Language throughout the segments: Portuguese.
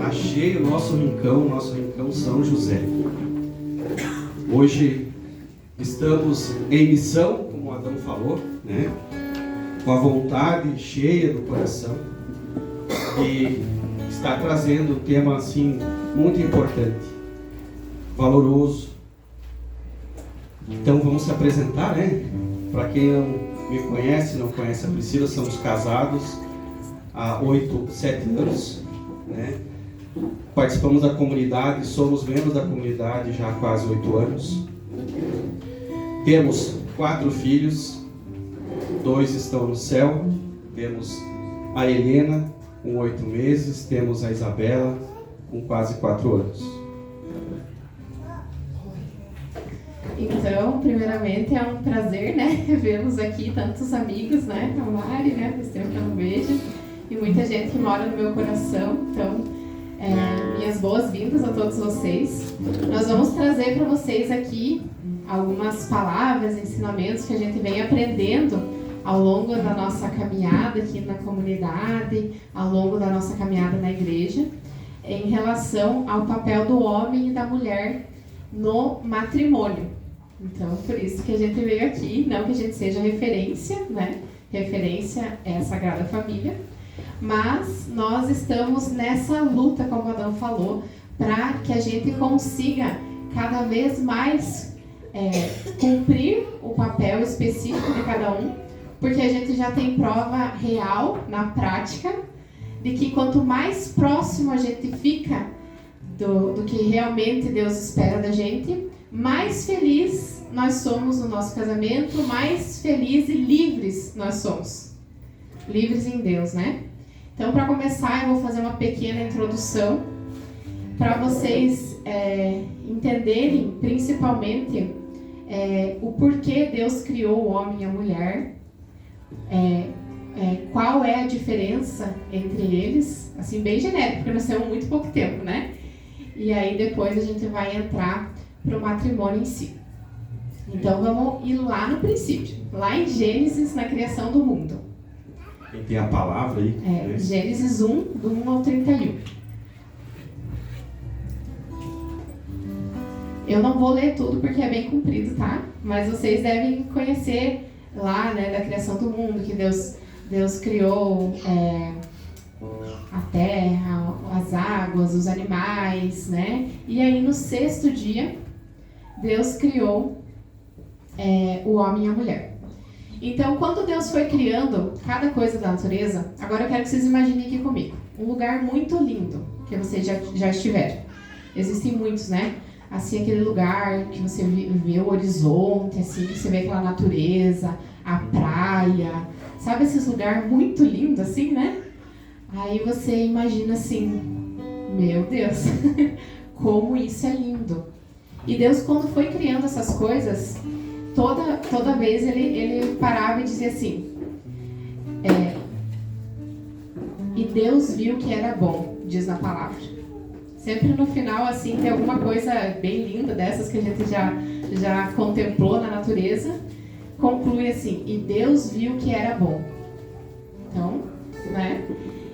Achei o nosso rincão São José. Hoje estamos em missão, como o Adão falou, né? Com a vontade cheia do coração e está trazendo um tema assim muito importante, valoroso. Então vamos se apresentar, né? Para quem não me conhece, não conhece a Priscila, somos casados há 7 anos. Né? Participamos da comunidade, somos membros da comunidade já há quase 8 anos. Temos 4 filhos, 2 estão no céu. Temos a Helena com 8 meses, temos a Isabela com quase 4 anos. Então, primeiramente é um prazer, né, vê-los aqui, tantos amigos, né, a Mari, né, faz tempo que eu não vejo, e muita gente que mora no meu coração. Então, minhas boas-vindas a todos vocês. Nós vamos trazer para vocês aqui algumas palavras, ensinamentos que a gente vem aprendendo ao longo da nossa caminhada aqui na comunidade, ao longo da nossa caminhada na igreja, em relação ao papel do homem e da mulher no matrimônio. Então, por isso que a gente veio aqui, não que a gente seja referência, né? Referência é a Sagrada Família, mas nós estamos nessa luta, como o Adão falou, para que a gente consiga cada vez mais cumprir o papel específico de cada um, porque a gente já tem prova real, na prática, de que quanto mais próximo a gente fica do que realmente Deus espera da gente, mais feliz nós somos no nosso casamento, mais felizes e livres nós somos. Livres em Deus, né? Então, para começar, eu vou fazer uma pequena introdução para vocês entenderem, principalmente, o porquê Deus criou o homem e a mulher, qual é a diferença entre eles, assim, bem genérico, porque nós temos muito pouco tempo, né? E aí, depois, a gente vai entrar para o matrimônio em si. Então, vamos ir lá no princípio, lá em Gênesis, na criação do mundo. Quem tem a palavra aí? Gênesis 1, do 1 ao 31. Eu não vou ler tudo porque é bem comprido, tá? Mas vocês devem conhecer lá, né, da criação do mundo, que Deus criou a terra, as águas, os animais, né? E aí no 6º dia, Deus criou o homem e a mulher. Então, quando Deus foi criando cada coisa da natureza, agora eu quero que vocês imaginem aqui comigo, um lugar muito lindo, que vocês já estiveram. Existem muitos, né? Assim, aquele lugar que você vê o horizonte, assim, que você vê aquela natureza, a praia, sabe esses lugares muito lindos, assim, né? Aí você imagina assim, meu Deus, como isso é lindo. E Deus, quando foi criando essas coisas, toda vez ele parava e dizia assim, e Deus viu que era bom, diz na palavra. Sempre no final, assim, tem alguma coisa bem linda dessas que a gente já contemplou na natureza, conclui assim, e Deus viu que era bom. Então, né?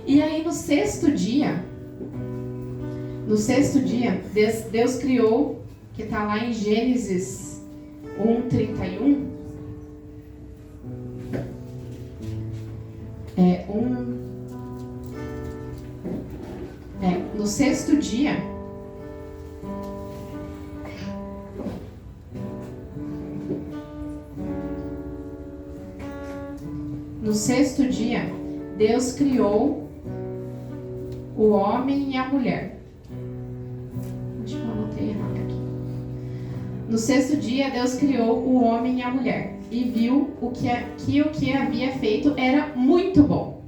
E aí no 6º dia, Deus criou, que está lá em Gênesis 1:31, no 6º dia, Deus criou o homem e a mulher. Acho que eu anotei errado aqui. No 6º dia, Deus criou o homem e a mulher e viu que o que havia feito era muito bom.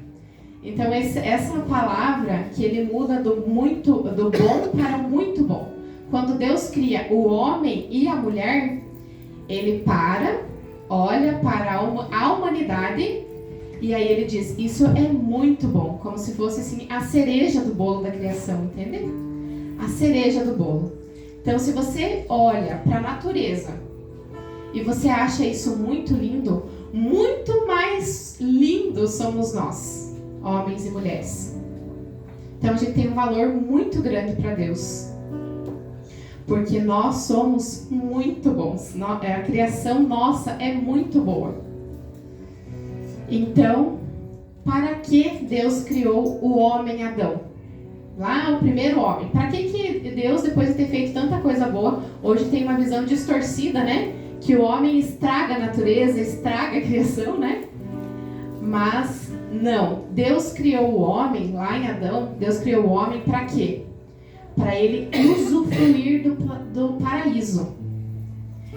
Então, essa palavra que ele muda do bom para muito bom. Quando Deus cria o homem e a mulher, ele olha para a humanidade e aí ele diz, isso é muito bom, como se fosse assim a cereja do bolo da criação, entende? A cereja do bolo. Então, se você olha para a natureza e você acha isso muito lindo, muito mais lindo somos nós, homens e mulheres. Então a gente tem um valor muito grande para Deus. Porque nós somos muito bons. A criação nossa é muito boa. Então, para que Deus criou o homem Adão? Lá, o primeiro homem. Para que Deus, depois de ter feito tanta coisa boa, hoje tem uma visão distorcida, né? Que o homem estraga a natureza, estraga a criação, né? Mas, não. Deus criou o homem, lá em Adão, Deus criou o homem para quê? Para ele usufruir do paraíso.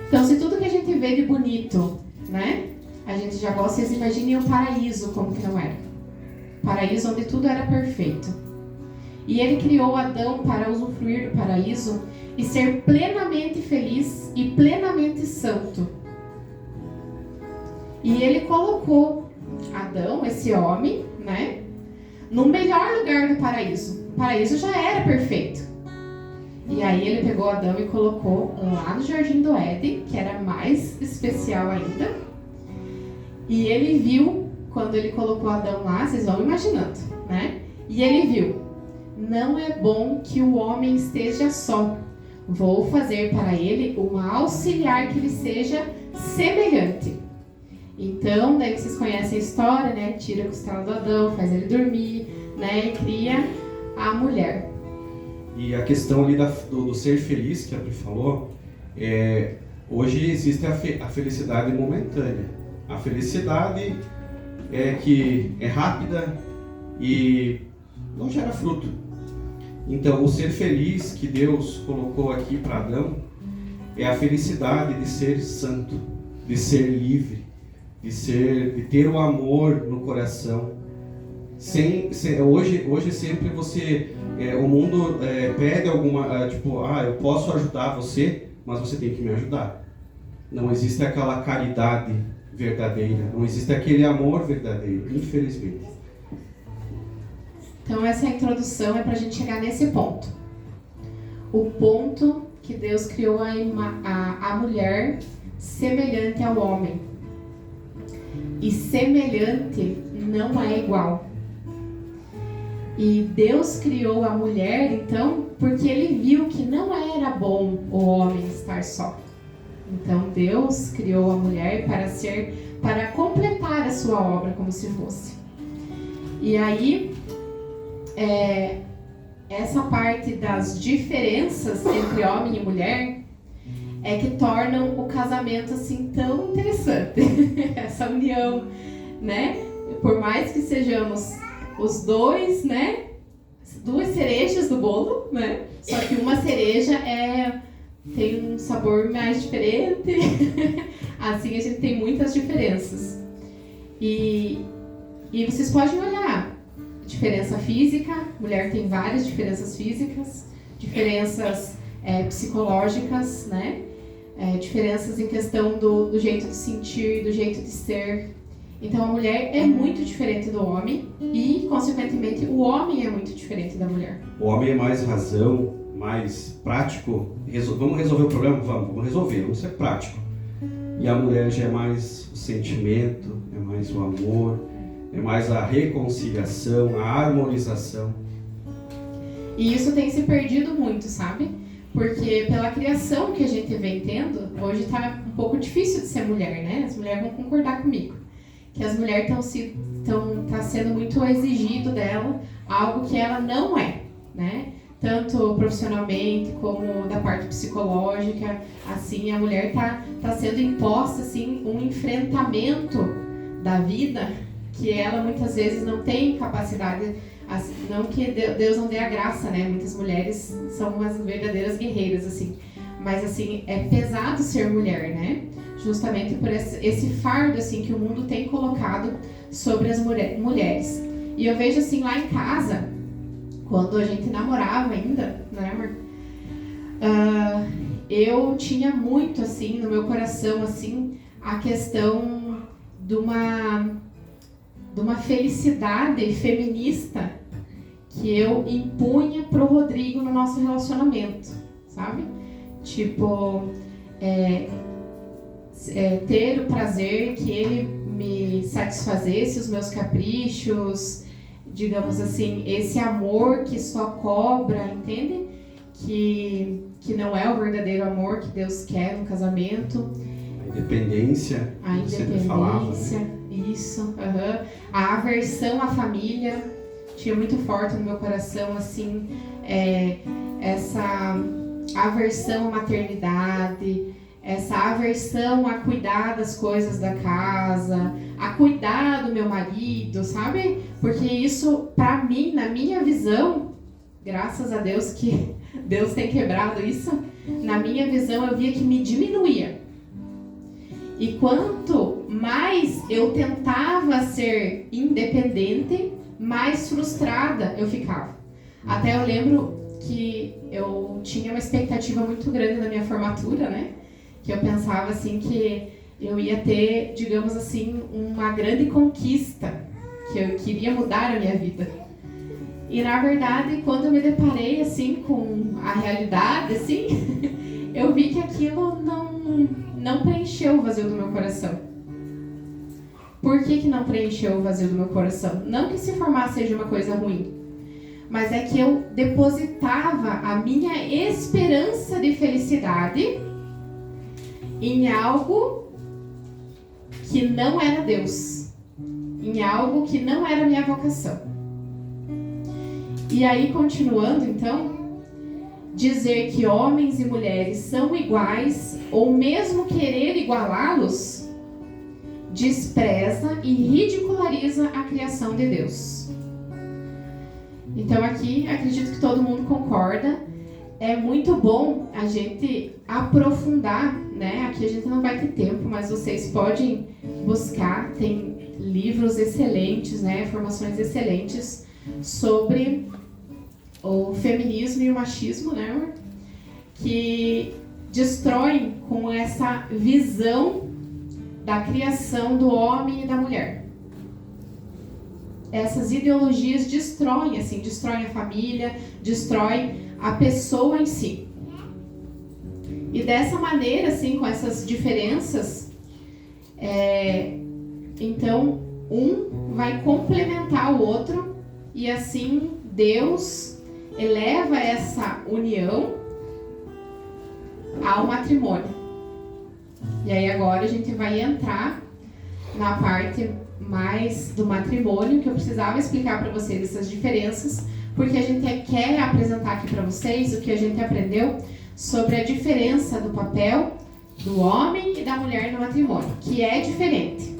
Então, se tudo que a gente vê de bonito, né? A gente já gosta, vocês imaginem o paraíso como que não era. Paraíso onde tudo era perfeito. E ele criou Adão para usufruir do paraíso e ser plenamente feliz e plenamente santo. E ele colocou Adão, esse homem, né? No melhor lugar do paraíso. O paraíso já era perfeito. E aí ele pegou Adão e colocou lá no Jardim do Éden, que era mais especial ainda. E ele viu, quando ele colocou Adão lá, vocês vão imaginando, né? E ele viu, não é bom que o homem esteja só. Vou fazer para ele uma auxiliar que lhe seja semelhante. Então, daí vocês conhecem a história, né? Tira a costela do Adão, faz ele dormir, né? E cria a mulher. E a questão ali do ser feliz, que a Pri falou, hoje existe a felicidade momentânea. A felicidade que é rápida e não gera fruto. Então, o ser feliz que Deus colocou aqui para Adão é a felicidade de ser santo, de ser livre, de ter o amor no coração. Hoje sempre o mundo pede alguma, eu posso ajudar você, mas você tem que me ajudar. Não existe aquela caridade verdadeira, não existe aquele amor verdadeiro, infelizmente. Então essa introdução é para a gente chegar nesse ponto. O ponto que Deus criou a mulher semelhante ao homem. E semelhante não é igual. E Deus criou a mulher, então, porque Ele viu que não era bom o homem estar só. Então Deus criou a mulher para completar a sua obra, como se fosse. E aí, essa parte das diferenças entre homem e mulher é que tornam o casamento assim tão interessante. Essa união, né? Por mais que sejamos os dois, né? Duas cerejas do bolo, né? Só que uma cereja tem um sabor mais diferente. Assim a gente tem muitas diferenças. E vocês podem olhar. Diferença física, mulher tem várias diferenças físicas, diferenças psicológicas, né? Diferenças em questão do jeito de sentir, do jeito de ser. Então a mulher é muito diferente do homem e, consequentemente, o homem é muito diferente da mulher. O homem é mais razão, mais prático. Vamos resolver o problema? Vamos resolver, vamos ser prático. E a mulher já é mais o sentimento, é mais o amor, é mais a reconciliação, a harmonização. E isso tem se perdido muito, sabe? Porque pela criação que a gente vem tendo, hoje está um pouco difícil de ser mulher, né? As mulheres vão concordar comigo. Que as mulheres tá sendo muito exigido dela algo que ela não é, né? Tanto profissionalmente como da parte psicológica, assim, a mulher tá sendo imposta assim um enfrentamento da vida que ela muitas vezes não tem capacidade, assim, não que Deus não dê a graça, né? Muitas mulheres são umas verdadeiras guerreiras, assim, mas assim, é pesado ser mulher, né? Justamente por esse fardo assim, que o mundo tem colocado sobre as mulheres. E eu vejo assim, lá em casa, quando a gente namorava ainda, né, amor? Eu tinha muito assim, no meu coração, assim, a questão de uma felicidade feminista que eu impunha pro Rodrigo no nosso relacionamento, sabe? Tipo, ter o prazer que ele me satisfazesse os meus caprichos, digamos assim, esse amor que só cobra, entende? Que não é o verdadeiro amor que Deus quer no casamento. A independência, sempre falava, né? Isso, a aversão à família, tinha muito forte no meu coração, assim, essa aversão à maternidade, essa aversão a cuidar das coisas da casa, a cuidar do meu marido, sabe? Porque isso, pra mim, na minha visão, graças a Deus que Deus tem quebrado isso, na minha visão eu via que me diminuía. E quanto mais eu tentava ser independente, mais frustrada eu ficava. Até eu lembro que eu tinha uma expectativa muito grande na minha formatura, né? Que eu pensava assim que eu ia ter, digamos assim, uma grande conquista, que eu queria mudar a minha vida. E na verdade, quando eu me deparei assim com a realidade, assim, eu vi que aquilo não preencheu o vazio do meu coração. Por que não preencheu o vazio do meu coração? Não que se formar seja uma coisa ruim, mas é que eu depositava a minha esperança de felicidade em algo que não era Deus, em algo que não era minha vocação. E aí, continuando então, dizer que homens e mulheres são iguais, ou mesmo querer igualá-los, despreza e ridiculariza a criação de Deus. Então aqui, acredito que todo mundo concorda, é muito bom a gente aprofundar, né? Aqui a gente não vai ter tempo, mas vocês podem buscar, tem livros excelentes, né? Informações excelentes sobre o feminismo e o machismo, né? Que destroem com essa visão da criação do homem e da mulher. Essas ideologias destroem a família, destroem a pessoa em si. E dessa maneira, assim, com essas diferenças, então um vai complementar o outro e assim Deus eleva essa união ao matrimônio. E aí agora a gente vai entrar na parte mais do matrimônio, que eu precisava explicar para vocês essas diferenças, porque a gente quer apresentar aqui para vocês o que a gente aprendeu sobre a diferença do papel do homem e da mulher no matrimônio, que é diferente.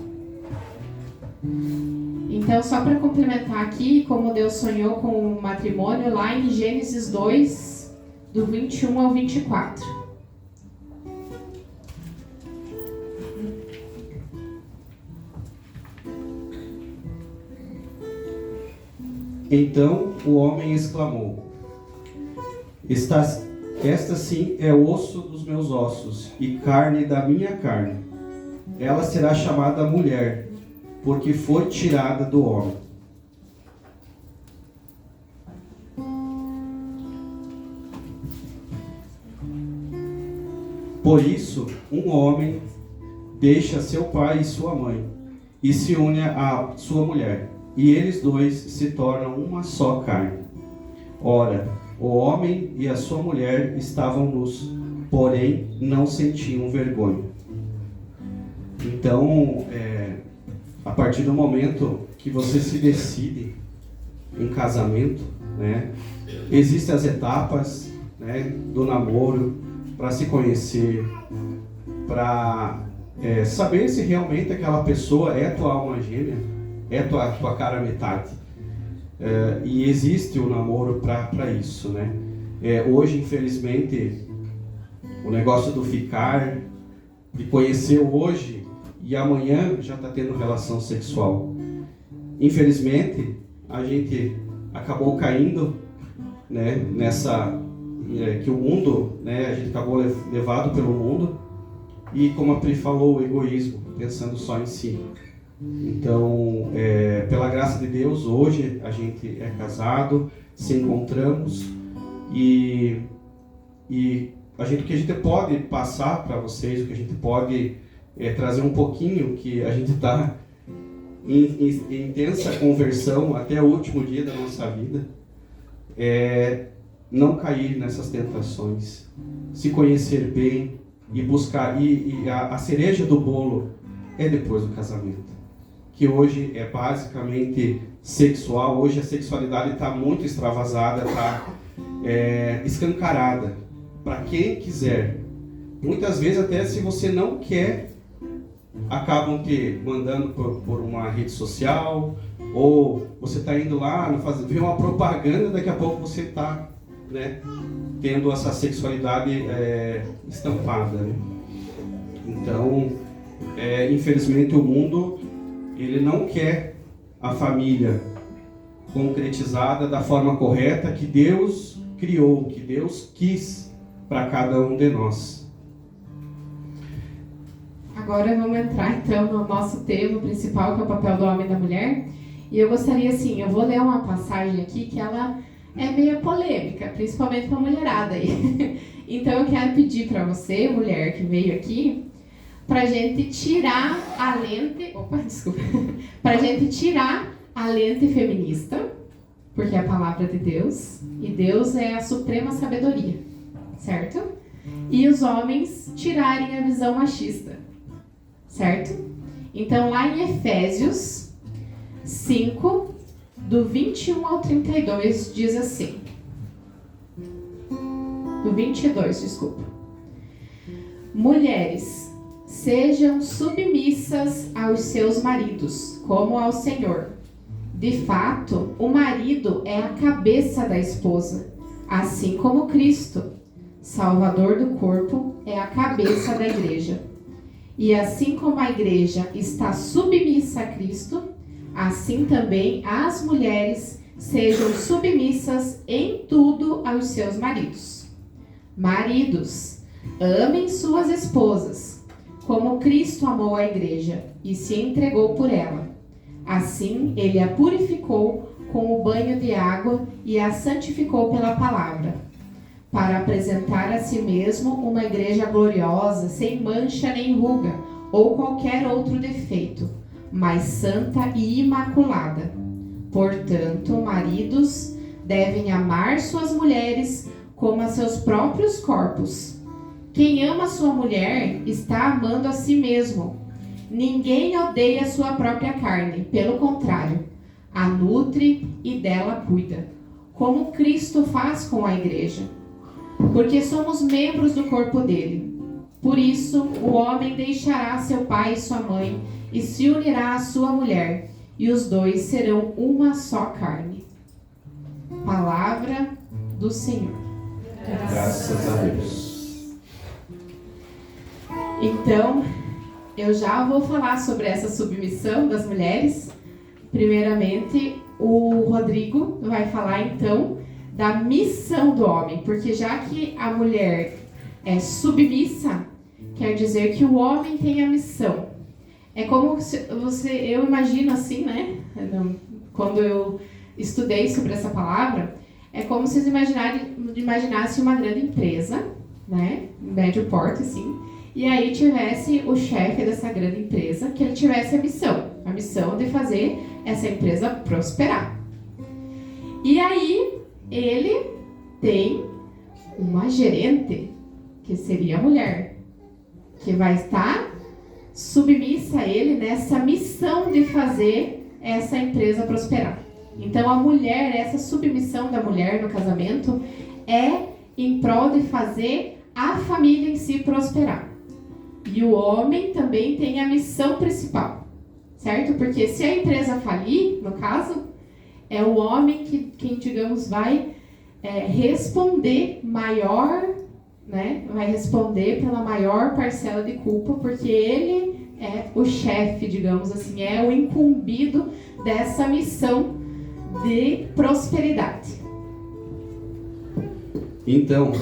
Então, só para complementar aqui, como Deus sonhou com o matrimônio, lá em Gênesis 2, do 21 ao 24. Então o homem exclamou: esta sim é osso dos meus ossos e carne da minha carne. Ela será chamada mulher, porque foi tirada do homem. Por isso, um homem deixa seu pai e sua mãe e se une à sua mulher, e eles dois se tornam uma só carne. Ora, o homem e a sua mulher estavam nus, porém não sentiam vergonha. Então, a partir do momento que você se decide em casamento, né, existem as etapas, né, do namoro, para se conhecer, para saber se realmente aquela pessoa é tua alma gêmea, é tua cara metade. E existe o namoro para isso, né? Hoje, infelizmente, o negócio do ficar, de conhecer hoje e amanhã já está tendo relação sexual. Infelizmente, a gente acabou caindo, né, nessa que o mundo, né, a gente acabou levado pelo mundo e, como a Pri falou, o egoísmo, pensando só em si. Então, pela graça de Deus, hoje a gente é casado, se encontramos e o que a gente pode passar para vocês, o que a gente pode trazer um pouquinho que a gente está em intensa conversão até o último dia da nossa vida, não cair nessas tentações, se conhecer bem e buscar, e a cereja do bolo é depois do casamento, que hoje é basicamente sexual. Hoje a sexualidade está muito extravasada, está escancarada para quem quiser. Muitas vezes até se você não quer, acabam te mandando por uma rede social, ou você está indo lá, ver uma propaganda, daqui a pouco você está, né, tendo essa sexualidade estampada, né? Então, infelizmente o mundo, ele não quer a família concretizada da forma correta que Deus criou, que Deus quis para cada um de nós. Agora vamos entrar então no nosso tema principal, que é o papel do homem e da mulher. E eu gostaria, assim, eu vou ler uma passagem aqui que ela é meio polêmica, principalmente para a mulherada aí. Então eu quero pedir para você, mulher que veio aqui, para a gente tirar a lente... Opa, desculpa. Para a gente tirar a lente feminista, porque é a palavra de Deus, e Deus é a suprema sabedoria, certo? E os homens tirarem a visão machista, certo? Então, lá em Efésios 5, do 21 ao 32, diz assim. Do 22, desculpa. Mulheres, sejam submissas aos seus maridos, como ao Senhor. De fato, o marido é a cabeça da esposa, assim como Cristo, Salvador do corpo, é a cabeça da igreja. E assim como a igreja está submissa a Cristo, assim também as mulheres sejam submissas em tudo aos seus maridos. Maridos, amem suas esposas, como Cristo amou a igreja e se entregou por ela. Assim, ele a purificou com o banho de água e a santificou pela palavra, para apresentar a si mesmo uma igreja gloriosa, sem mancha nem ruga, ou qualquer outro defeito, mas santa e imaculada. Portanto, maridos devem amar suas mulheres como a seus próprios corpos. Quem ama sua mulher está amando a si mesmo. Ninguém odeia sua própria carne, pelo contrário, a nutre e dela cuida, como Cristo faz com a igreja, porque somos membros do corpo dele. Por isso, o homem deixará seu pai e sua mãe e se unirá à sua mulher, e os dois serão uma só carne. Palavra do Senhor. Graças a Deus. Então, eu já vou falar sobre essa submissão das mulheres. Primeiramente, o Rodrigo vai falar então da missão do homem, porque já que a mulher é submissa, quer dizer que o homem tem a missão. É como se eu imagino assim, né? Quando eu estudei sobre essa palavra, é como se vocês imaginassem uma grande empresa, né? Médio porte, assim. E aí tivesse o chefe dessa grande empresa, que ele tivesse a missão de fazer essa empresa prosperar. E aí ele tem uma gerente, que seria a mulher, que vai estar submissa a ele nessa missão de fazer essa empresa prosperar. Então a mulher, essa submissão da mulher no casamento é em prol de fazer a família em si prosperar. E o homem também tem a missão principal, certo? Porque se a empresa falir, no caso, é o homem quem digamos, vai responder maior, né? Vai responder pela maior parcela de culpa, porque ele é o chefe, digamos assim, é o incumbido dessa missão de prosperidade. Então,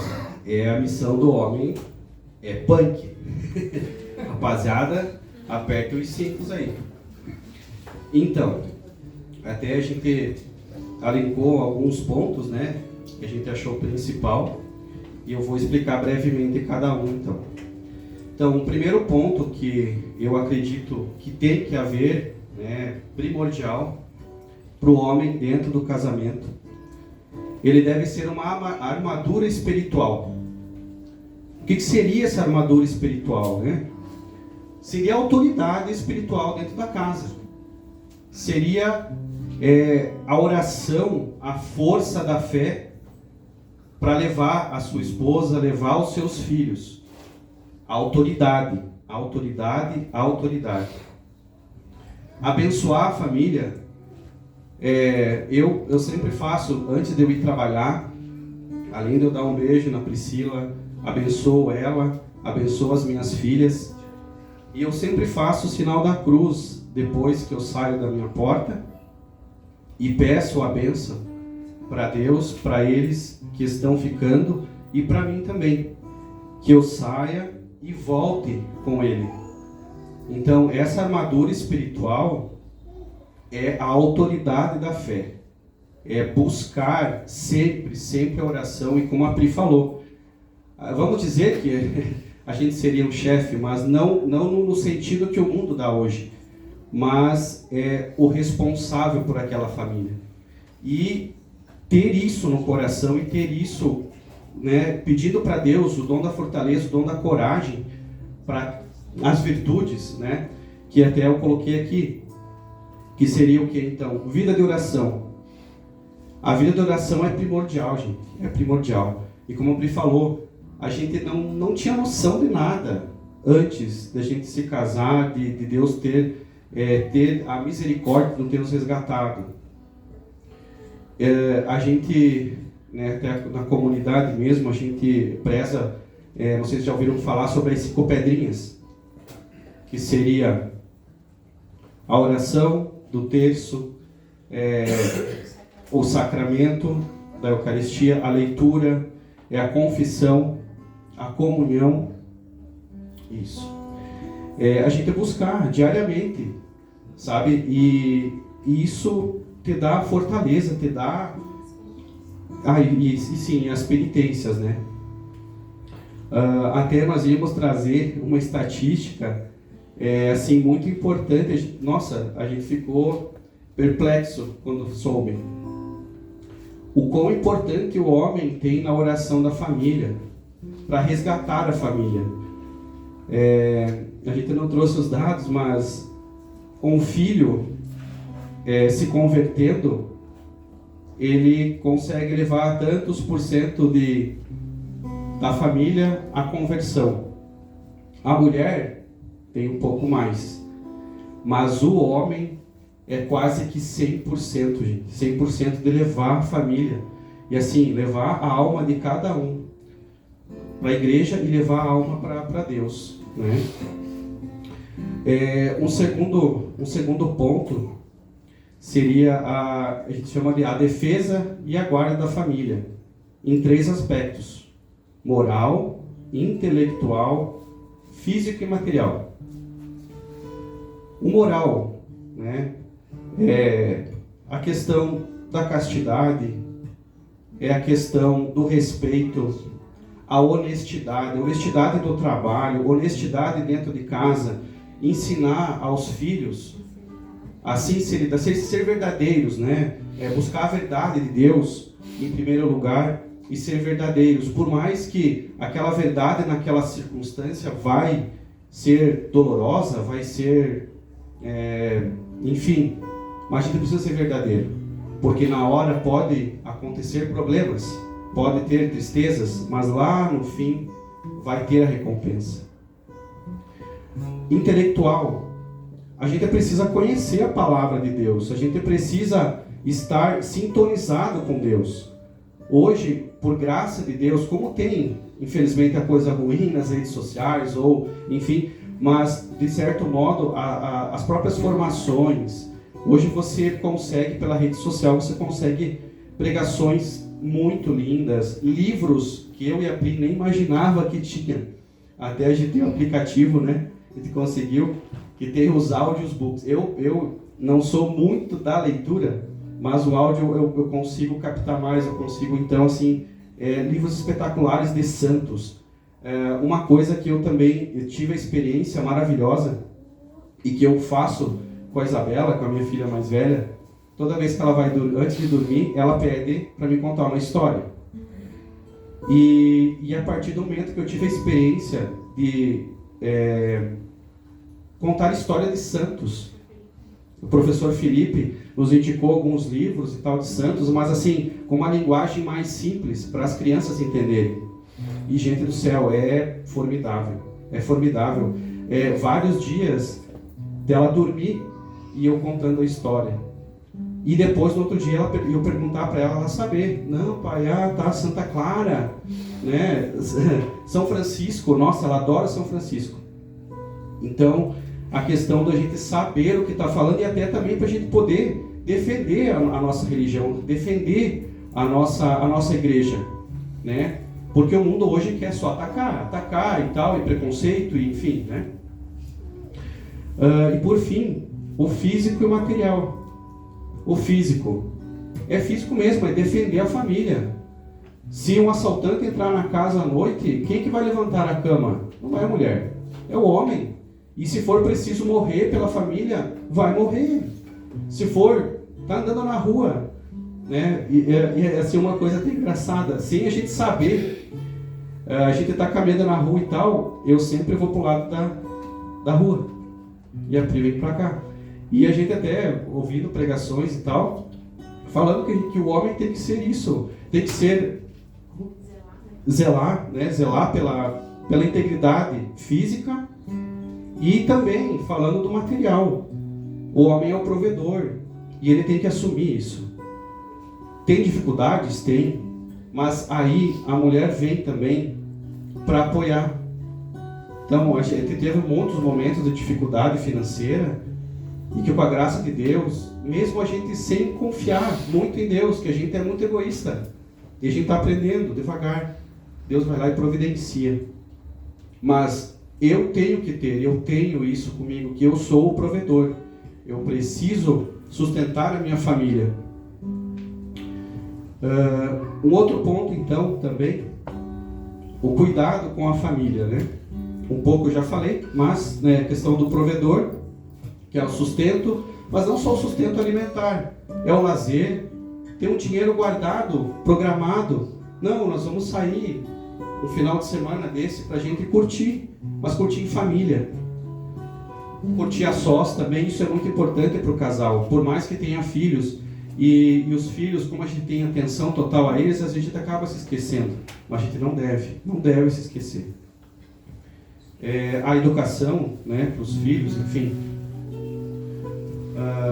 a missão do homem é punk. Rapaziada, aperta os cintos aí. Então, até a gente elencou alguns pontos, né, que a gente achou principal, e eu vou explicar brevemente cada um, então. Então, o primeiro ponto que eu acredito que tem que haver né, primordial para o homem dentro do casamento. Ele deve ser uma armadura espiritual. O que seria essa armadura espiritual, né? Seria a autoridade espiritual dentro da casa. Seria a oração, a força da fé para levar a sua esposa, levar os seus filhos. A autoridade, a autoridade, a autoridade. Abençoar a família. Eu sempre faço, antes de eu ir trabalhar, além de eu dar um beijo na Priscila, abençoo ela, abençoo as minhas filhas, e eu sempre faço o sinal da cruz depois que eu saio da minha porta e peço a bênção para Deus, para eles que estão ficando e para mim também, que eu saia e volte com Ele. Então essa armadura espiritual é a autoridade da fé, é buscar sempre a oração, e como a Pri falou, vamos dizer que a gente seria um chefe, mas não no sentido que o mundo dá hoje, mas é o responsável por aquela família, e ter isso no coração, e ter isso, né, pedindo para Deus o dom da fortaleza, o dom da coragem, para as virtudes, né, que até eu coloquei aqui, que seria o que então? Vida de oração. A vida de oração é primordial, gente. É primordial. E como o Pri falou, a gente não tinha noção de nada antes da gente se casar, de Deus ter a misericórdia de não ter nos resgatado. A gente, né, até na comunidade mesmo, a gente preza, vocês já ouviram falar sobre as 5 pedrinhas, que seria a oração do terço, o sacramento da Eucaristia, a leitura, a confissão, a comunhão, isso. A gente buscar diariamente, sabe? E isso te dá fortaleza, te dá... e sim, as penitências, né? Até nós íamos trazer uma estatística assim, muito importante. Nossa, a gente ficou perplexo quando soube o quão importante o homem tem na oração da família, para resgatar a família. A gente não trouxe os dados, mas um filho se convertendo, ele consegue levar tantos por cento da família à conversão. A mulher tem um pouco mais, mas o homem é quase que 100%, gente, 100% de levar a família, e assim, levar a alma de cada um para a igreja e levar a alma para Deus, né? Um segundo ponto seria a gente chama de a defesa e a guarda da família, em 3 aspectos: moral, intelectual, físico e material. O moral, né, a questão da castidade, a questão do respeito, a honestidade do trabalho, honestidade dentro de casa, ensinar aos filhos a sinceridade, ser verdadeiros, né? Buscar a verdade de Deus em primeiro lugar e ser verdadeiros, por mais que aquela verdade naquela circunstância vai ser dolorosa, vai ser, enfim, mas a gente precisa ser verdadeiro, porque na hora pode acontecer problemas, pode ter tristezas, mas lá no fim vai ter a recompensa. Intelectual, a gente precisa conhecer a palavra de Deus, a gente precisa estar sintonizado com Deus. Hoje, por graça de Deus, como tem, infelizmente, a coisa ruim nas redes sociais, ou enfim, mas de certo modo, as próprias formações, hoje você consegue, pela rede social, você consegue pregações muito lindas, livros que eu e a Pri nem imaginava que tinha. Até a gente tem um aplicativo, né? A gente conseguiu, que tem os audiobooks. Eu não sou muito da leitura, mas o áudio eu consigo captar mais, eu consigo, então, assim, livros espetaculares de santos. Uma coisa que eu também tive a experiência maravilhosa, e que eu faço com a Isabela, com a minha filha mais velha, toda vez que ela vai antes de dormir, ela pede para me contar uma história. E a partir do momento que eu tive a experiência de contar a história de santos, o professor Felipe nos indicou alguns livros e tal de santos, mas assim, com uma linguagem mais simples, para as crianças entenderem. E, gente do céu, é formidável. É formidável. Vários dias dela dormir e eu contando a história. E depois, no outro dia, eu perguntar para ela saber. Não, pai, tá Santa Clara, né? São Francisco, nossa, ela adora São Francisco. Então, a questão da gente saber o que está falando e até também para a gente poder defender a nossa religião, defender a nossa igreja, né? Porque o mundo hoje quer só atacar e tal, e preconceito, e enfim, né? E por fim, o físico e o material. O físico é físico mesmo, é defender a família. Se um assaltante entrar na casa à noite, quem que vai levantar a cama? Não é a mulher, é o homem. E se for preciso morrer pela família, vai morrer. Se for, tá andando na rua, né? E é assim uma coisa até engraçada, sem a gente saber, a gente tá caminhando na rua e tal, eu sempre vou pro lado da rua. E a Pri vem pra cá. E a gente até, ouvindo pregações e tal, falando que o homem tem que ser isso, tem que ser zelar, né? Zelar pela integridade física e também falando do material. O homem é o provedor e ele tem que assumir isso. Tem dificuldades? Tem, mas aí a mulher vem também para apoiar. Então a gente teve muitos momentos de dificuldade financeira e que com a graça de Deus, mesmo a gente sem confiar muito em Deus, que a gente é muito egoísta, e a gente está aprendendo devagar, Deus vai lá e providencia. Mas eu tenho isso comigo, que eu sou o provedor, eu preciso sustentar a minha família. Um outro ponto então também, o cuidado com a família, né? Um pouco eu já falei, mas a questão do provedor, que é o sustento, mas não só o sustento alimentar, é o lazer, ter um dinheiro guardado, programado. Não, nós vamos sair um final de semana desse para a gente curtir, mas curtir em família. Curtir a sós também, isso é muito importante para o casal, por mais que tenha filhos, e os filhos, como a gente tem atenção total a eles, às vezes a gente acaba se esquecendo, mas a gente não deve se esquecer. A educação, né, para os filhos, enfim.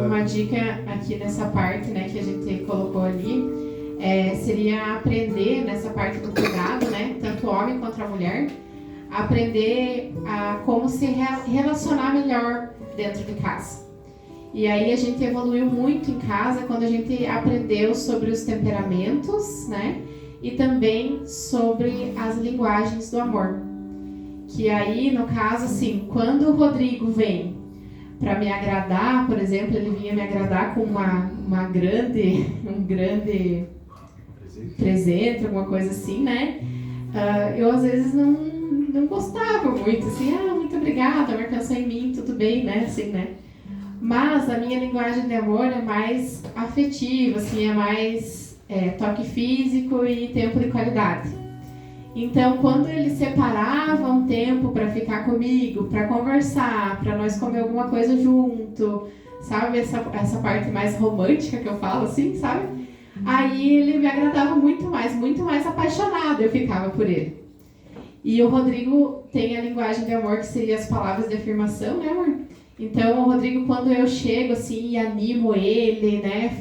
Uma dica aqui nessa parte, né, que a gente colocou ali, seria aprender nessa parte do cuidado, né, tanto o homem quanto a mulher, aprender a como se relacionar melhor dentro de casa. E aí a gente evoluiu muito em casa quando a gente aprendeu sobre os temperamentos, né, e também sobre as linguagens do amor. Que aí, no caso, assim, quando o Rodrigo vem para me agradar, por exemplo, ele vinha me agradar com um grande presente, alguma coisa assim, né? Eu às vezes não gostava muito, assim, muito obrigada, pensou em mim, tudo bem, né? Assim, né? Mas a minha linguagem de amor é mais afetiva, assim, é mais toque físico e tempo de qualidade. Então, quando ele separava um tempo para ficar comigo, para conversar, para nós comer alguma coisa junto, sabe? Essa parte mais romântica que eu falo, assim, sabe? Aí ele me agradava muito mais apaixonada eu ficava por ele. E o Rodrigo tem a linguagem de amor, que seria as palavras de afirmação, né, amor? Então, o Rodrigo, quando eu chego, assim, e animo ele, né,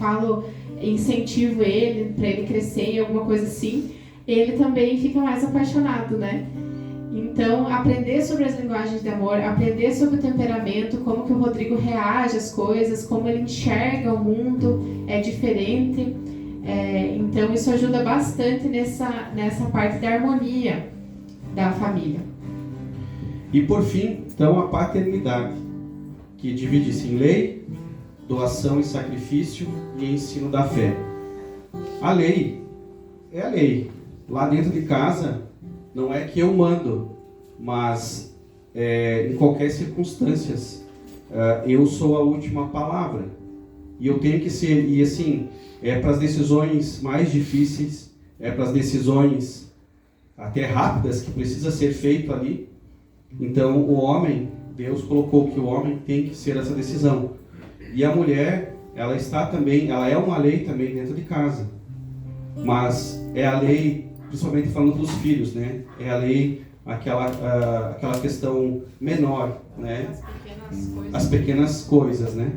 incentivo ele para ele crescer em alguma coisa assim, ele também fica mais apaixonado, né? Então, aprender sobre as linguagens de amor, aprender sobre o temperamento, como que o Rodrigo reage às coisas, como ele enxerga o mundo, é diferente. Então, isso ajuda bastante nessa parte da harmonia da família. E, por fim, então, a paternidade, que divide-se em lei, doação e sacrifício e ensino da fé. A lei é a lei. Lá dentro de casa, não é que eu mando, mas em qualquer circunstância, eu sou a última palavra. E eu tenho que ser, e assim, para as decisões mais difíceis, para as decisões até rápidas que precisa ser feito ali. Então o homem, Deus colocou que o homem tem que ser essa decisão. E a mulher, ela é uma lei também dentro de casa. Mas é a lei, principalmente falando dos filhos, né? É a lei, aquela questão menor, né? As pequenas coisas, né?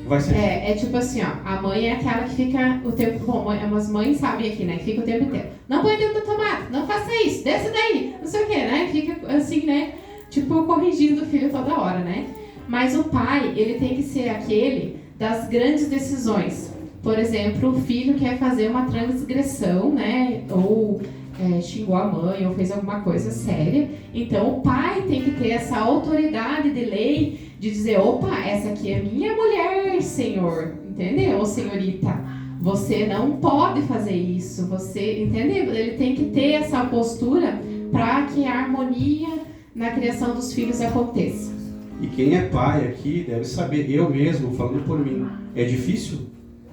Vai ser... tipo assim, ó, a mãe é aquela que fica o tempo... Bom, umas mães sabem aqui, né? Que fica o tempo inteiro. Não põe dentro da tomada, não faça isso, desce daí, não sei o quê, né? Fica assim, né? Tipo, corrigindo o filho toda hora, né? Mas o pai, ele tem que ser aquele das grandes decisões. Por exemplo, o filho quer fazer uma transgressão, né? Ou xingou a mãe, ou fez alguma coisa séria. Então, o pai tem que ter essa autoridade de lei de dizer, opa, essa aqui é minha mulher, senhor, entendeu? Ou senhorita, você não pode fazer isso, você, entendeu? Ele tem que ter essa postura para que a harmonia na criação dos filhos aconteça. E quem é pai aqui deve saber, eu mesmo, falando por mim, é difícil?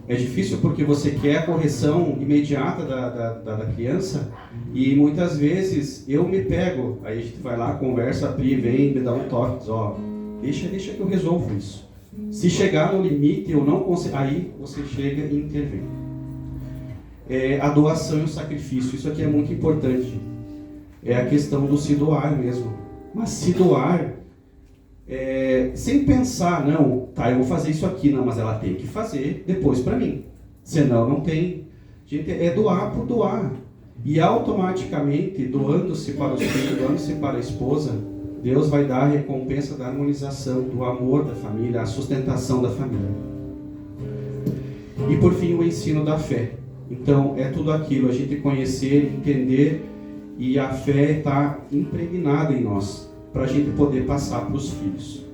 É difícil porque você quer a correção imediata da criança e muitas vezes eu me pego, aí a gente vai lá, conversa, a Pri vem, me dá um toque, diz, ó, deixa que eu resolvo isso. Se chegar no limite, eu não consigo, aí você chega e intervém. A doação e o sacrifício, isso aqui é muito importante. É a questão do se doar mesmo. Mas se doar, sem pensar, não, tá, eu vou fazer isso aqui, não, mas ela tem que fazer depois para mim. Senão não tem. Gente, é doar por doar. E automaticamente, doando-se para os filhos, doando-se para a esposa, Deus vai dar a recompensa da harmonização, do amor da família, a sustentação da família. E por fim, o ensino da fé. Então, é tudo aquilo, a gente conhecer, entender, e a fé está impregnada em nós, para a gente poder passar para os filhos.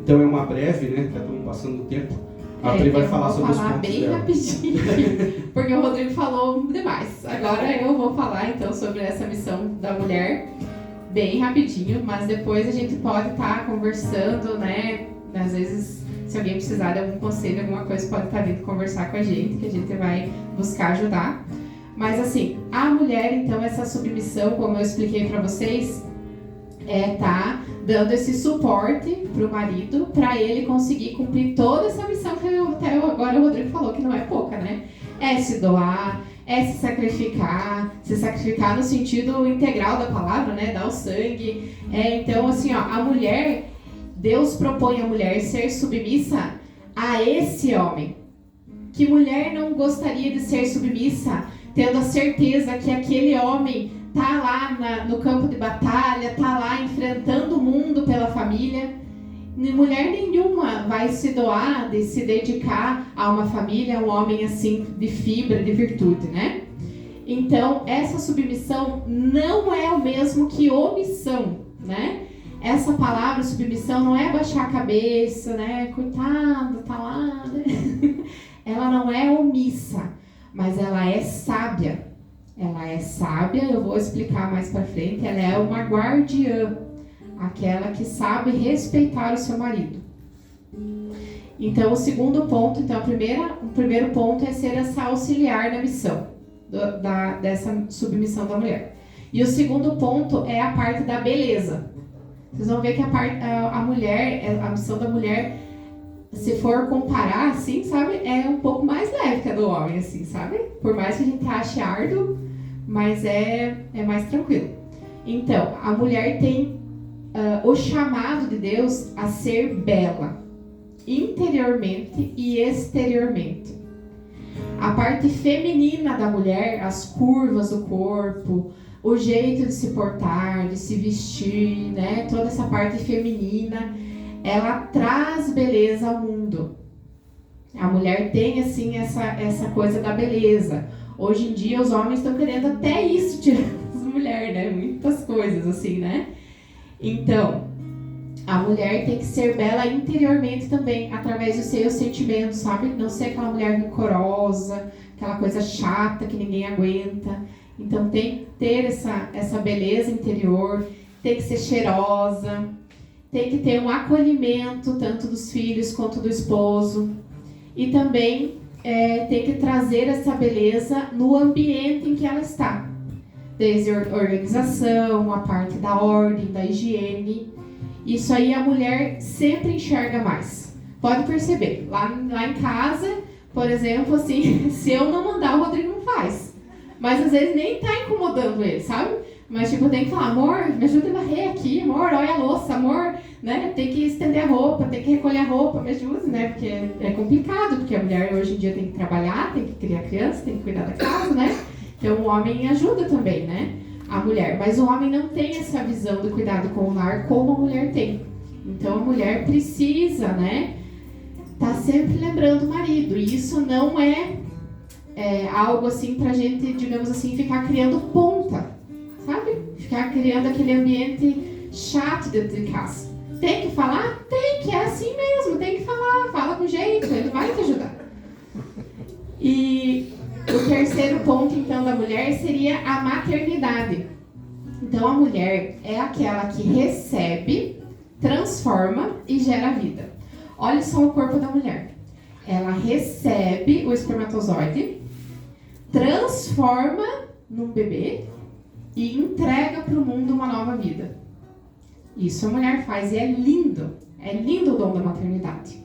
Então, é uma breve, né? Já estamos passando o tempo. A Pri vai falar sobre os pontos dela. Bem rapidinho, porque o Rodrigo falou demais. Agora eu vou falar, então, sobre essa missão da mulher, bem rapidinho, mas depois a gente pode estar conversando, né? Às vezes, se alguém precisar de algum conselho, alguma coisa, pode estar vindo conversar com a gente, que a gente vai buscar ajudar. Mas assim, a mulher, então, essa submissão, como eu expliquei para vocês, tá dando esse suporte para o marido, para ele conseguir cumprir toda essa missão que até agora o Rodrigo falou, que não é pouca, né? É se doar, é se sacrificar no sentido integral da palavra, né? Dar o sangue. Então, assim, ó, a mulher, Deus propõe a mulher ser submissa a esse homem. Que mulher não gostaria de ser submissa, tendo a certeza que aquele homem tá lá no campo de batalha, tá lá enfrentando o mundo pela família? Mulher nenhuma vai se doar, de se dedicar a uma família, a um homem assim, de fibra, de virtude, né? Então, essa submissão não é o mesmo que omissão, né? Essa palavra submissão não é baixar a cabeça, né? Coitado, tá lá, né? Ela não é omissa, mas ela é sábia. Ela é sábia, eu vou explicar mais pra frente. Ela é uma guardiã, aquela que sabe respeitar o seu marido. Então, o segundo ponto, então, o primeiro ponto é ser essa auxiliar na missão dessa submissão da mulher. E o segundo ponto é a parte da beleza. Vocês vão ver que a mulher, a missão da mulher, se for comparar, assim, sabe, é um pouco mais leve que a do homem, assim, sabe? Por mais que a gente ache árduo, mas é mais tranquilo. Então, a mulher tem o chamado de Deus a ser bela, interiormente e exteriormente. A parte feminina da mulher, as curvas do corpo, o jeito de se portar, de se vestir, né? Toda essa parte feminina, ela traz beleza ao mundo. A mulher tem, assim, essa coisa da beleza. Hoje em dia, os homens estão querendo até isso tirar das mulheres, né? Muitas coisas, assim, né? Então, a mulher tem que ser bela interiormente também, através dos seus sentimentos, sabe? Não ser aquela mulher rancorosa, aquela coisa chata que ninguém aguenta. Então, tem que ter essa beleza interior, tem que ser cheirosa. tem que ter um acolhimento, tanto dos filhos quanto do esposo. E também tem que trazer essa beleza no ambiente em que ela está. Desde a organização, a parte da ordem, da higiene. Isso aí a mulher sempre enxerga mais. Pode perceber. Lá em casa, por exemplo, assim, se eu não mandar, o Rodrigo não faz. Mas às vezes nem tá incomodando ele, sabe? Mas tipo, tem que falar, amor, me ajuda a varrer aqui, amor, olha a louça, amor, né? Tem que estender a roupa, tem que recolher a roupa, me ajuda, né? Porque é complicado, porque a mulher hoje em dia tem que trabalhar, tem que criar criança, tem que cuidar da casa, né? Então o homem ajuda também, né? A mulher. Mas o homem não tem essa visão do cuidado com o lar como a mulher tem. Então a mulher precisa, né? Tá sempre lembrando o marido. E isso não é algo assim pra gente, digamos assim, ficar criando ponta. Sabe? Ficar criando aquele ambiente chato dentro de casa. Tem que falar? Tem que, é assim mesmo, tem que falar. Fala com jeito, ele vai te ajudar. E o terceiro ponto, então, da mulher seria a maternidade. Então, a mulher é aquela que recebe, transforma e gera vida. Olha só o corpo da mulher. Ela recebe o espermatozoide, transforma num bebê e entrega para o mundo uma nova vida. Isso a mulher faz e é lindo o dom da maternidade.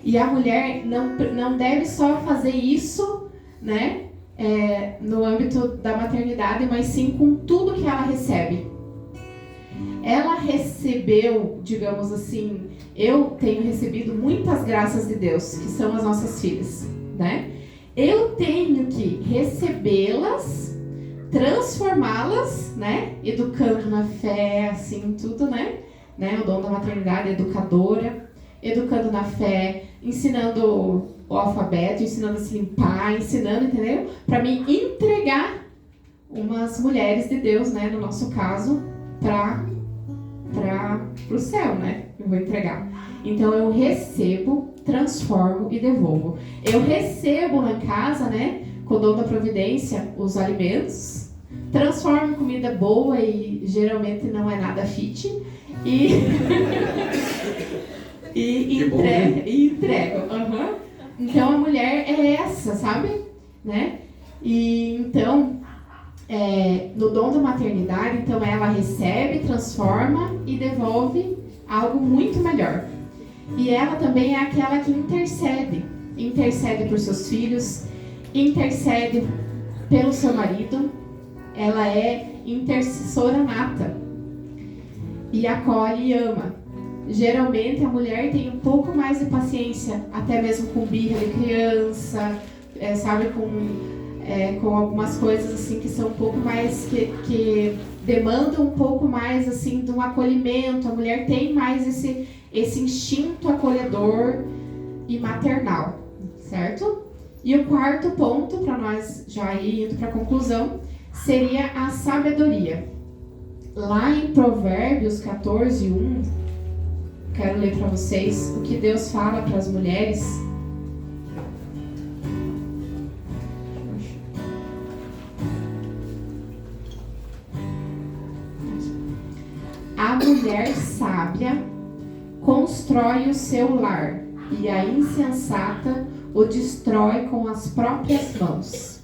E a mulher não deve só fazer isso, né, no âmbito da maternidade, mas sim com tudo que ela recebe. Ela recebeu, digamos assim, eu tenho recebido muitas graças de Deus, que são as nossas filhas, né? Eu tenho que recebê-las, transformá-las, né? Educando na fé, assim, tudo, né? O dom da maternidade, educadora, educando na fé, ensinando o alfabeto, ensinando a se limpar, ensinando, entendeu? Para me entregar umas mulheres de Deus, né? No nosso caso, para o céu, né? Eu vou entregar. Então eu recebo, transformo e devolvo. Eu recebo lá em casa, né? Com o dom da providência, os alimentos, transformo em comida boa e geralmente não é nada fit e entrego. Uhum. Então a mulher é essa, sabe? Né? E então no dom da maternidade, então ela recebe, transforma e devolve algo muito melhor. E ela também é aquela que intercede por seus filhos, intercede pelo seu marido. Ela é intercessora nata e acolhe e ama. Geralmente a mulher tem um pouco mais de paciência, até mesmo com birra de criança, sabe, com algumas coisas assim que são um pouco mais que demandam um pouco mais assim de um acolhimento. A mulher tem mais esse instinto acolhedor e maternal, certo? E o quarto ponto, para nós já ir indo para a conclusão, seria a sabedoria. Lá em Provérbios 14:1, quero ler para vocês o que Deus fala para as mulheres. A mulher sábia constrói o seu lar, e a insensata o destrói com as próprias mãos.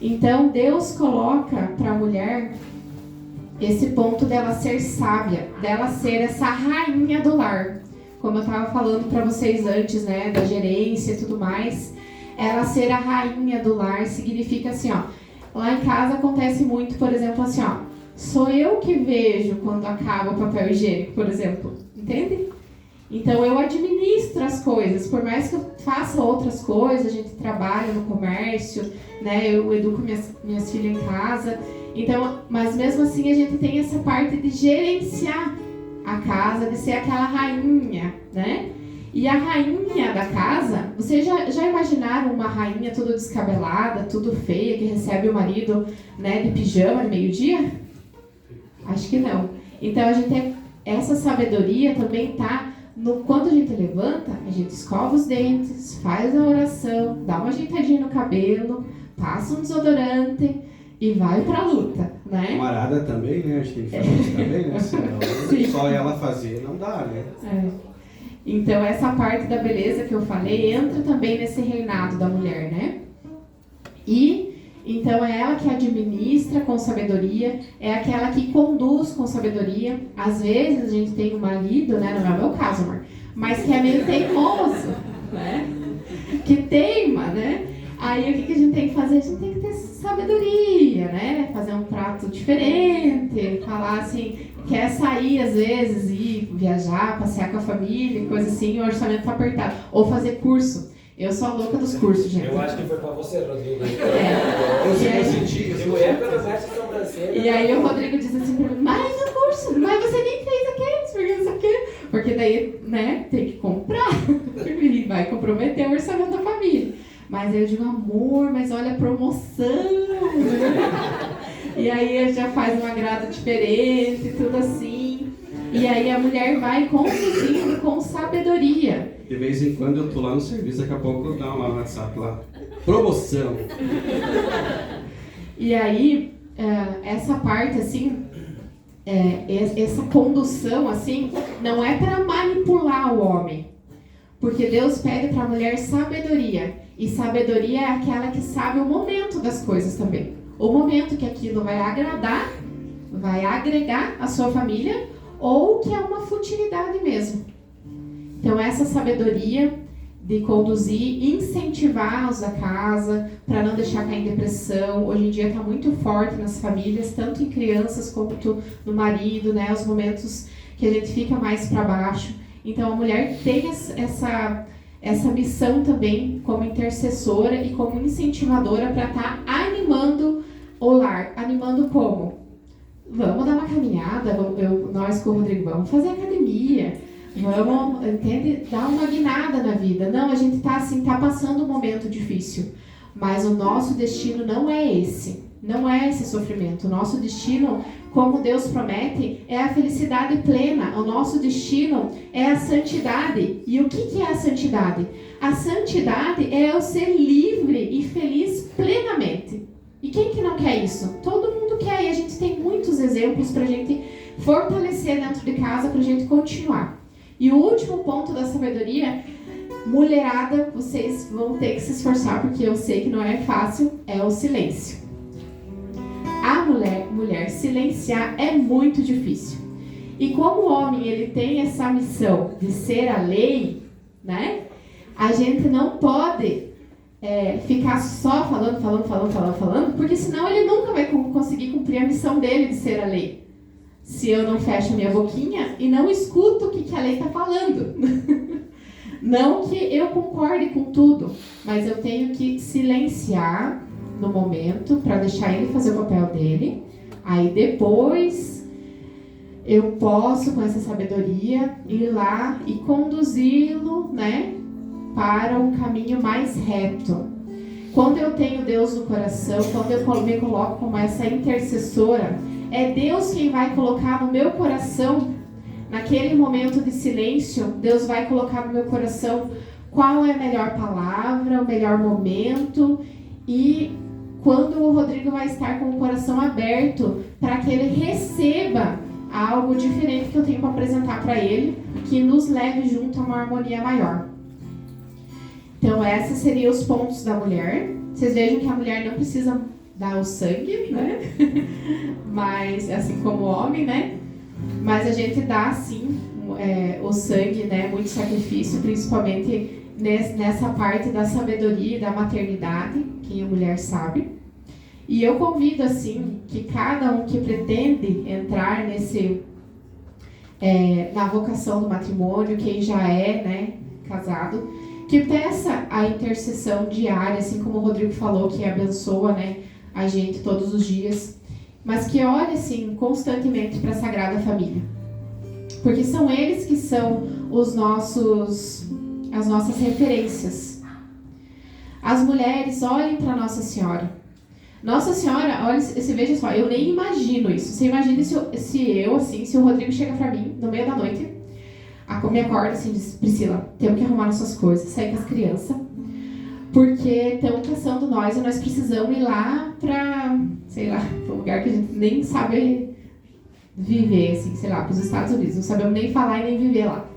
Então Deus coloca para a mulher esse ponto dela ser sábia, dela ser essa rainha do lar. Como eu estava falando para vocês antes, né, da gerência e tudo mais, ela ser a rainha do lar significa assim, ó, lá em casa acontece muito, por exemplo, assim, ó, sou eu que vejo quando acaba o papel higiênico, por exemplo, entende? Então eu administro as coisas, por mais que eu faça outras coisas, a gente trabalha no comércio, né, eu educo minhas filhas em casa, então, mas mesmo assim a gente tem essa parte de gerenciar a casa, de ser aquela rainha, né? E a rainha da casa, vocês já imaginaram uma rainha toda descabelada, tudo feia, que recebe o marido, né, de pijama de meio-dia? Acho que não. Então a gente tem essa sabedoria também tá quando a gente levanta, a gente escova os dentes, faz a oração, dá uma ajeitadinha no cabelo, passa um desodorante, e vai pra luta, né? Camarada também, né? A gente tem que fazer isso também, né? Senão, só ela fazer não dá, né? Então, essa parte da beleza que eu falei entra também nesse reinado da mulher, né? E, então, é ela que administra com sabedoria, é aquela que conduz com sabedoria. Às vezes, a gente tem um marido, né? Não é o meu caso, amor, mas que é meio teimoso, né? Que teima, né? Aí, o que a gente tem que fazer? A gente tem que ter sabedoria, né? Fazer um prato diferente, falar assim, quer sair às vezes, ir viajar, passear com a família, coisa assim, o orçamento tá apertado. Ou fazer curso. Eu sou a louca dos cursos, gente. Eu acho que foi pra você, Rodrigo. Eu senti. E aí o Rodrigo diz assim pra mim, mais um curso, mas você nem fez aqueles, porque não sei o quê. Porque daí, né, tem que comprar. E vai comprometer o orçamento da família. Mas aí eu digo, amor, mas olha a promoção. E aí a gente já faz um agrado diferente, tudo assim. E aí a mulher vai conduzindo com sabedoria. De vez em quando eu tô lá no serviço, daqui a pouco eu dou lá no WhatsApp lá. Promoção. E aí, essa parte assim, essa condução assim, não é para manipular o homem. Porque Deus pede para a mulher sabedoria. E sabedoria é aquela que sabe o momento das coisas também. O momento que aquilo vai agradar, vai agregar a sua família, ou que é uma futilidade mesmo. Então, essa sabedoria de conduzir, incentivar os da casa, para não deixar cair em depressão. Hoje em dia está muito forte nas famílias, tanto em crianças quanto no marido, né? Os momentos que a gente fica mais para baixo. Então, a mulher tem essa missão também como intercessora e como incentivadora para estar animando o lar. Animando como? Vamos dar uma caminhada, nós com o Rodrigo, vamos fazer academia, vamos, entende? Dar uma guinada na vida. Não, a gente está passando um momento difícil, mas o nosso destino não é esse. Não é esse sofrimento. O nosso destino, como Deus promete, é a felicidade plena. O nosso destino é a santidade. E o que é a santidade? A santidade é eu ser livre e feliz plenamente. E quem que não quer isso? Todo mundo quer. E a gente tem muitos exemplos para a gente fortalecer dentro de casa, para a gente continuar. E o último ponto da sabedoria, mulherada, vocês vão ter que se esforçar, porque eu sei que não é fácil, é o silêncio. A mulher silenciar é muito difícil. E como o homem ele tem essa missão de ser a lei, né? A gente não pode ficar só falando, porque senão ele nunca vai conseguir cumprir a missão dele de ser a lei. Se eu não fecho minha boquinha e não escuto o que a lei está falando. Não que eu concorde com tudo, mas eu tenho que silenciar no momento, para deixar ele fazer o papel dele. Aí depois eu posso, com essa sabedoria, ir lá e conduzi-lo, né, para um caminho mais reto. Quando eu tenho Deus no coração, quando eu me coloco como essa intercessora, é Deus quem vai colocar no meu coração, naquele momento de silêncio, Deus vai colocar no meu coração qual é a melhor palavra, o melhor momento, e quando o Rodrigo vai estar com o coração aberto para que ele receba algo diferente que eu tenho para apresentar para ele, que nos leve junto a uma harmonia maior. Então, esses seriam os pontos da mulher. Vocês vejam que a mulher não precisa dar o sangue, né? Mas, assim como o homem, né? Mas a gente dá, sim, o sangue, né? Muito sacrifício, principalmente nessa parte da sabedoria e da maternidade, que a mulher sabe. E eu convido, assim, que cada um que pretende entrar na vocação do matrimônio, quem já é, né, casado, que peça a intercessão diária, assim como o Rodrigo falou, que abençoa, né, a gente todos os dias, mas que olhe, assim, constantemente para a Sagrada Família. Porque são eles que são as nossas referências. As mulheres olhem para Nossa Senhora. Nossa Senhora, olha, você veja só, eu nem imagino isso. Você imagina se o Rodrigo chega pra mim no meio da noite, me acorda assim e diz: Priscila, temos que arrumar nossas coisas, sair com as crianças, porque estão caçando nós e nós precisamos ir lá pra, sei lá, lugar que a gente nem sabe viver, assim, sei lá, para os Estados Unidos, não sabemos nem falar e nem viver lá.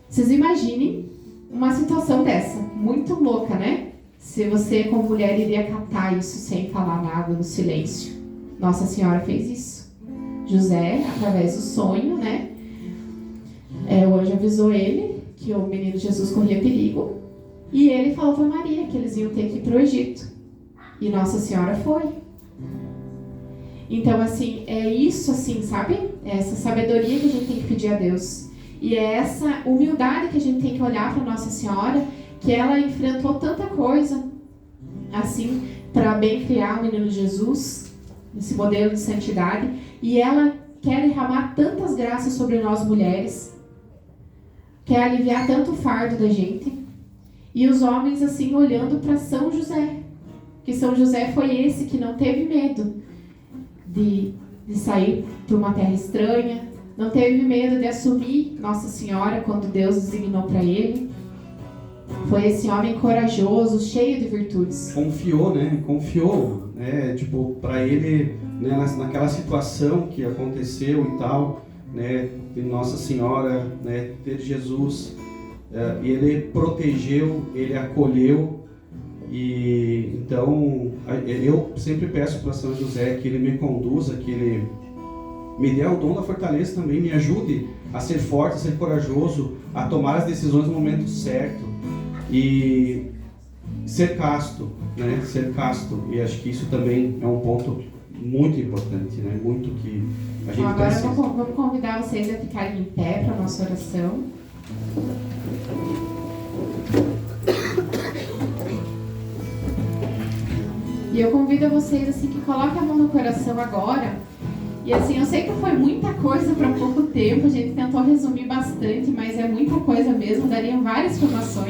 Vocês imaginem uma situação dessa, muito louca, né? Se você, como mulher, iria catar isso sem falar nada, no silêncio. Nossa Senhora fez isso. José, através do sonho, né? O anjo avisou ele que o menino Jesus corria perigo. E ele falou para Maria que eles iam ter que ir para o Egito. E Nossa Senhora foi. Então, assim, é isso, assim, sabe? É essa sabedoria que a gente tem que pedir a Deus. E é essa humildade que a gente tem que olhar para Nossa Senhora, que ela enfrentou tanta coisa, assim, para bem criar o menino Jesus, esse modelo de santidade. E ela quer derramar tantas graças sobre nós mulheres, quer aliviar tanto o fardo da gente. E os homens, assim, olhando para São José. Que São José foi esse que não teve medo de sair para uma terra estranha, não teve medo de assumir Nossa Senhora quando Deus designou para ele. Foi esse homem corajoso, cheio de virtudes. Confiou, né? Confiou, né? Tipo, para ele, né, naquela situação que aconteceu e tal, né, de Nossa Senhora, né, ter Jesus, ele protegeu, ele acolheu. E então eu sempre peço para São José que ele me conduza, que ele me dê o dom da fortaleza também, me ajude a ser forte, a ser corajoso, a tomar as decisões no momento certo e ser casto, né? Ser casto. E acho que isso também é um ponto muito importante, né? Muito que a gente agora precisa. Vamos convidar vocês a ficarem em pé para a nossa oração. E eu convido vocês, assim, que coloquem a mão no coração agora. E assim, eu sei que foi muita coisa para pouco tempo, a gente tentou resumir bastante, mas é muita coisa mesmo, dariam várias informações.